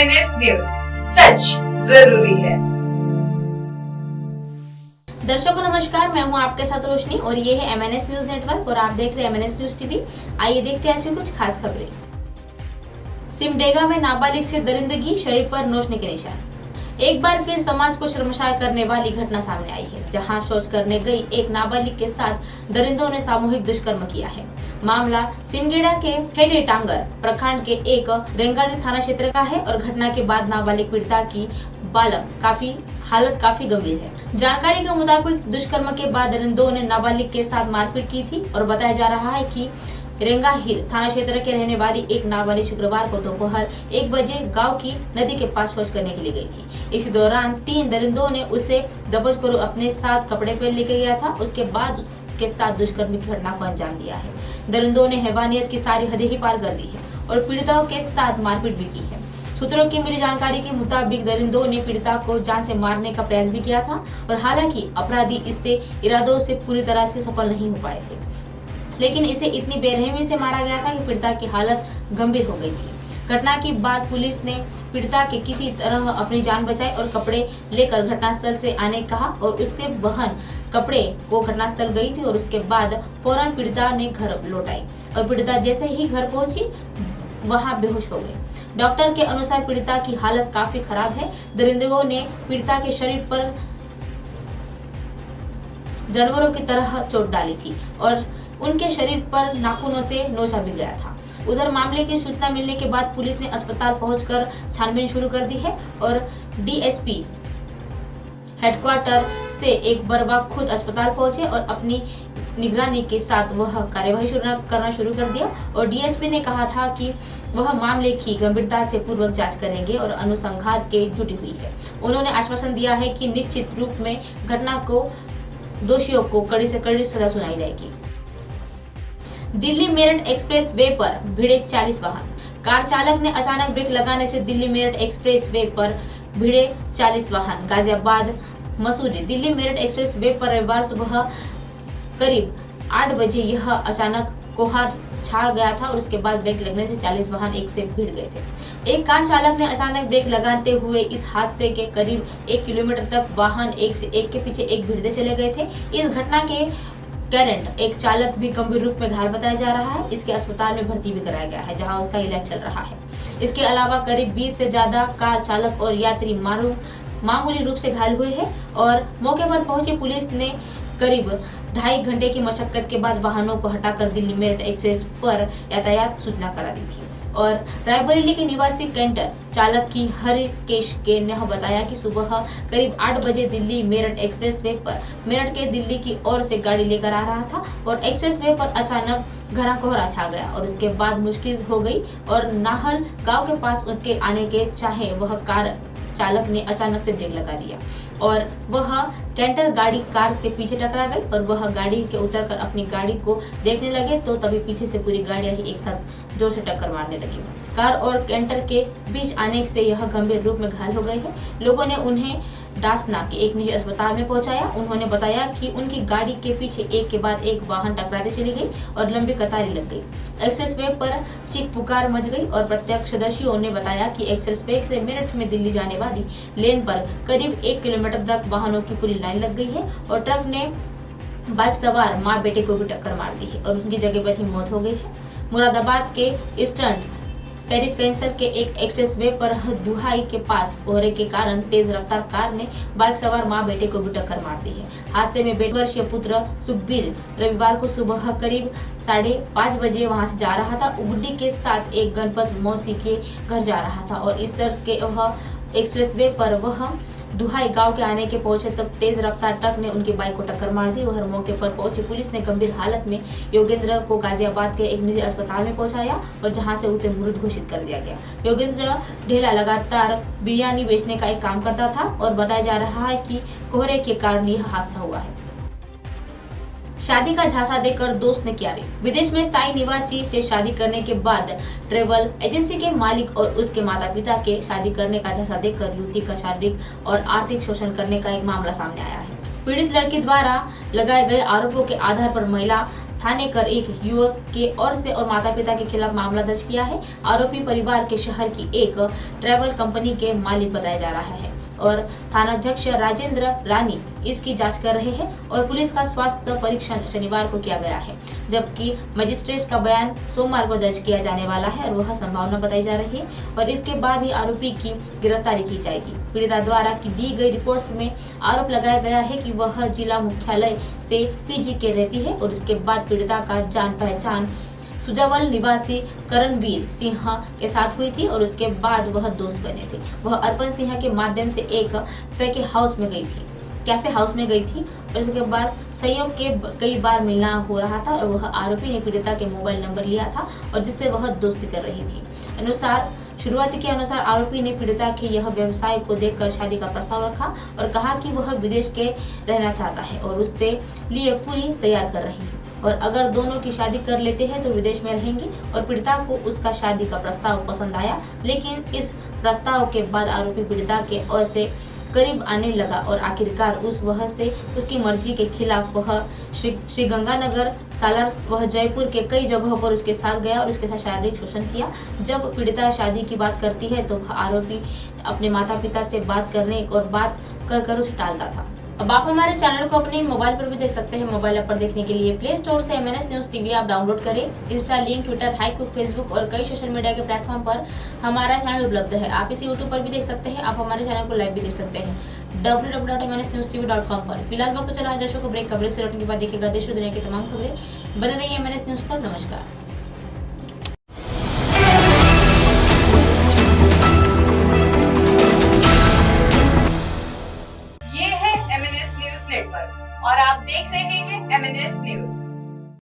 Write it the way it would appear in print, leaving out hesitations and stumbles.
MNS news, सच जरूरी है। दर्शकों नमस्कार, मैं हूं आपके साथ रोशनी और ये है MNS न्यूज नेटवर्क और आप देख रहे हैं MNS न्यूज टीवी। आइए देखते हैं आज की कुछ खास खबरें। सिमडेगा में नाबालिग से दरिंदगी, शरीर पर नोचने के निशान। एक बार फिर समाज को शर्मसार करने वाली घटना सामने आई है, जहां शौच करने गई एक नाबालिग के साथ दरिंदों ने सामूहिक दुष्कर्म किया है। मामला सिमडेगा के हेडे टांगर प्रखंड के एक रेंगाली थाना क्षेत्र का है और घटना के बाद नाबालिग पीड़िता की हालत काफी गंभीर है। जानकारी के मुताबिक दुष्कर्म के बाद दरिंदों ने नाबालिग के साथ मारपीट की थी और बताया जा रहा है कि रेंगाहिर थाना क्षेत्र के रहने वाली एक नाबालिग शुक्रवार को दोपहर 1 बजे गांव की नदी के पास शौच करने के लिए गई थी। इसी दौरान 3 दरिंदों ने उसे दबोचकर अपने साथ कपड़े पहन लेके गया था। उसके बाद उसके साथ दुष्कर्म की घटना को अंजाम दिया है। दरिंदों ने हैवानियत की सारी हदें ही पार कर दी है और पीड़िताओं के साथ मारपीट भी की है। सूत्रों की मिली जानकारी के मुताबिक दरिंदों ने पीड़िता को जान से मारने का प्रयास भी किया था और हालांकि अपराधी इससे इरादों से पूरी तरह से सफल नहीं हो पाए थे, लेकिन इसे इतनी बेरहमी से मारा गया था कि पीड़िता की हालत गंभीर हो गई थी। घटना के बाद पुलिस ने पीड़िता के किसी तरह अपनी जान बचाई और कपड़े लेकर घटनास्थल से आने कहा और उसके बहन कपड़े को घटनास्थल गई थी और उसके बाद फौरन पीड़िता ने घर लौट आई और पीड़िता जैसे ही घर पहुंची वहां बेहोश हो गई। डॉक्टर के अनुसार पीड़िता की हालत काफी खराब है। दरिंदों ने पीड़िता के शरीर पर जानवरों की तरह चोट डाली थी और उनके शरीर पर नाखूनों से नोचा भी गया था। उधर मामले की सूचना मिलने के बाद पुलिस ने अस्पताल पहुंचकर छानबीन शुरू कर दी है और डीएसपी हेडक्वार्टर से एक बरबा खुद अस्पताल पहुंचे और अपनी निगरानी के साथ वह कार्यवाही करना शुरू कर दिया और डीएसपी ने कहा था कि वह मामले की गंभीरता से पूर्वक जांच करेंगे और अनुसंधान के जुटी हुई है। उन्होंने आश्वासन दिया है कि निश्चित रूप में घटना को दोषियों को कड़ी से कड़ी सजा सुनाई जाएगी। दिल्ली मेरठ एक्सप्रेस वे पर भिड़े 40 वाहन। कार चालक ने अचानक ब्रेक लगाने से दिल्ली मेरठ एक्सप्रेस वे पर भिड़े 40 वाहन। गाजियाबाद मसूरी दिल्ली मेरठ एक्सप्रेस वे पर रविवार सुबह करीब 8 बजे यह अचानक कोहरा छा गया था और उसके बाद ब्रेक लगने से 40 वाहन एक से भिड़ गए थे। एक कार चालक ने अचानक ब्रेक लगाते हुए इस हादसे के करीब 1 किलोमीटर तक वाहन एक के पीछे एक भिड़ते चले गए थे। इस घटना के करंट एक चालक भी गंभीर रूप में घायल बताया जा रहा है। इसके अस्पताल में भर्ती भी कराया गया है, जहां उसका इलाज चल रहा है। इसके अलावा करीब 20 से ज्यादा कार चालक और यात्री मामूली रूप से घायल हुए हैं और मौके पर पहुंची पुलिस ने करीब 2.5 घंटे की मशक्कत के बाद वाहनों को हटाकर दिल्ली मेरठ एक्सप्रेस पर यातायात सूचना करा दी थी। और रायबरेली के निवासी कैंटर चालक की हरिकेश के ने बताया कि सुबह करीब 8 बजे दिल्ली मेरठ एक्सप्रेस वे पर मेरठ के दिल्ली की ओर से गाड़ी लेकर आ रहा था और एक्सप्रेस वे पर अचानक घना कोहरा छा गया और उसके बाद मुश्किल हो गई और नाहल गांव के पास उसके आने के चाहे वह कार चालक ने अचानक से ब्रेक लगा दिया और वह कैंटर गाड़ी कार के पीछे टकरा गई और वह गाड़ी के उतरकर अपनी गाड़ी को देखने लगे तो तभी पीछे से पूरी गाड़ियां ही एक साथ जोर से टक्कर मारने लगी। कार और कैंटर के बीच आने से यह गंभीर रूप में घायल हो गए हैं। लोगों ने उन्हें डासना के एक निजी अस्पताल में पहुंचाया। उन्होंने बताया कि उनकी गाड़ी के पीछे एक के बाद एक वाहन टकराते चली गई और लंबी कतारें लग गई। एक्सप्रेस वे पर चीख पुकार मच गई और प्रत्यक्षदर्शियों ने बताया कि एक्सप्रेस वे से मेरठ में दिल्ली जाने वाली लेन पर करीब 1 किलोमीटर तक वाहनों की पूरी लाइन लग गई है और ट्रक ने बाइक सवार मां बेटे को भी टक्कर मार दी है और उनकी जगह पर ही मौत हो गई है। मुरादाबाद के ईस्टर्न पेरिफेंसल के एक एक्सप्रेस वे पर दुहाई के पास कोहरे के कारण तेज रफ्तार कार ने बाइक सवार मां बेटे को भी टक्कर मार दी है। हादसे में 8 वर्षीय पुत्र सुखबीर रविवार को सुबह करीब 5:30 बजे वहां से जा रहा था। गुड्डी के साथ एक गणपत मौसी के घर जा रहा था और इस तरह के वह एक्सप्रेस वे पर वह दुहाई गांव के आने के पहुंचे तब तेज रफ्तार ट्रक ने उनकी बाइक को टक्कर मार दी और मौके पर पहुंची पुलिस ने गंभीर हालत में योगेंद्र को गाजियाबाद के एक निजी अस्पताल में पहुंचाया और जहां से उसे मृत घोषित कर दिया गया। योगेंद्र ढेला लगातार बिरयानी बेचने का एक काम करता था और बताया जा रहा है कि कोहरे के कारण यह हादसा हुआ है। शादी का झांसा देकर दोस्त ने किया रेप। विदेश में स्थायी निवासी से शादी करने के बाद ट्रेवल एजेंसी के मालिक और उसके माता पिता के शादी करने का झांसा देकर युवती का शारीरिक और आर्थिक शोषण करने का एक मामला सामने आया है। पीड़ित लड़की द्वारा लगाए गए आरोपों के आधार पर महिला थाने कर एक युवक के ओर से और माता पिता के खिलाफ मामला दर्ज किया है। आरोपी परिवार के शहर की एक ट्रैवल कंपनी के मालिक बताया जा रहा है और थानाध्यक्ष राजेंद्र रानी इसकी जांच कर रहे हैं और पुलिस का स्वास्थ्य परीक्षण शनिवार को किया गया है, जबकि मजिस्ट्रेट का बयान सोमवार को दर्ज किया जाने वाला है और वह संभावना बताई जा रही है और इसके बाद ही आरोपी की गिरफ्तारी की जाएगी। पीड़िता द्वारा की दी गई रिपोर्ट्स में आरोप लगाया गया है कि वह जिला मुख्यालय से पीजी के रहती है और उसके बाद पीड़िता का जान पहचान सुजावल निवासी करणवीर सिंह के साथ हुई थी और उसके बाद वह दोस्त बने थे। वह अर्पण सिंह के माध्यम से एक कैफे हाउस में गई थी और उसके बाद सहयोग के कई बार मिलना हो रहा था और वह आरोपी ने पीड़िता के मोबाइल नंबर लिया था और जिससे वह दोस्ती कर रही थी। शुरुआती के अनुसार आरोपी ने पीड़िता के यह व्यवसाय को देखकर शादी का प्रस्ताव रखा और कहा कि वह विदेश के रहना चाहता है और उससे लिए पूरी तैयार कर रही है और अगर दोनों की शादी कर लेते हैं तो विदेश में रहेंगे और पीड़िता को उसका शादी का प्रस्ताव पसंद आया, लेकिन इस प्रस्ताव के बाद आरोपी पीड़िता के ओर से करीब आने लगा और आखिरकार वह से उसकी मर्जी के खिलाफ वह श्री गंगानगर, सालार, वह जयपुर के कई जगहों पर उसके साथ गया और उसके साथ शारीरिक शोषण किया। जब पीड़िता शादी की बात करती है तो वह आरोपी अपने माता पिता से बात करने और बात कर उसे टालता था। अब आप हमारे चैनल को अपने मोबाइल पर भी देख सकते हैं। मोबाइल ऐप पर देखने के लिए प्ले स्टोर से MNS न्यूज टीवी आप डाउनलोड करें। इंस्टा, लिंक, ट्विटर, हाइकुक, फेसबुक और कई सोशल मीडिया के प्लेटफॉर्म पर हमारा चैनल उपलब्ध है। आप इसे यूट्यूब पर भी देख सकते हैं। आप हमारे चैनल को लाइव भी देख सकते हैं www.mnsnewstv.com पर। फिलहाल वक्त तो चला है दर्शकों ब्रेक से लौटने के बाद देखिएगा देश और दुनिया की तमाम खबरें। बने रहिए MNS न्यूज पर। नमस्कार। ये है MNS न्यूज नेटवर्क और आप देख रहे हैं MNS न्यूज।